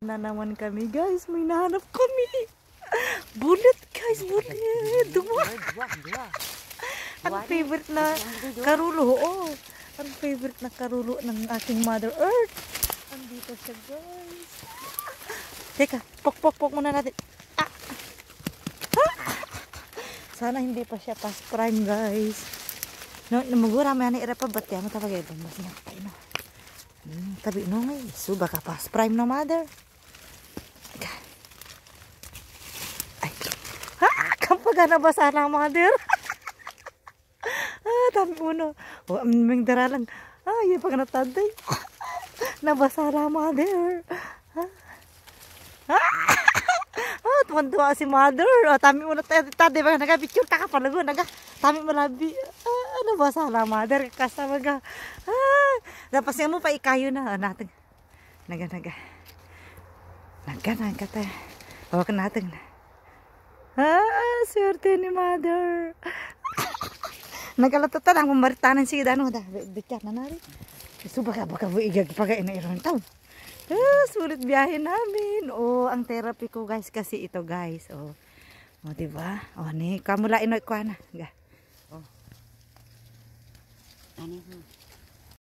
Na naman kami guys, may nahanap kami. Bullet guys, bullet. Dua. Ang favorite na karulo. Oh, ang favorite na karulo ng aking Mother Earth. Andito siya guys. Teka, pok muna natin. Ah. Sana hindi pa siya past prime guys. No, namugura may ani ira pa bat ya mo tapagay mas na tayo no. Tabi no ngay, suba ka past prime na Mother. Kapag nabasa na Mother. Dami uno. O, aming daralang. Yung pag nataday. Nabasa na Mother. Tuwan-tuwa si Mother. Tami uno taday. Baga nagabitsure ta ka palago. Tami mo labi. Nabasa na Mother. Kasama ka. Tapos yung mo pa ikayo na. Natin. Naga tayo. Hawakan natin. Swerte ni Mother. Nagalatatan ang mamaritanan siya dano da. Dikya na nari. Suba ka baka buigag pagay na iron taw. Sulit biyahe namin. Oh, ang therapy ko guys kasi ito guys. Oh. Oh, di ba? Oh, ni kamula inoy ko na. Ga. Oh. Ani.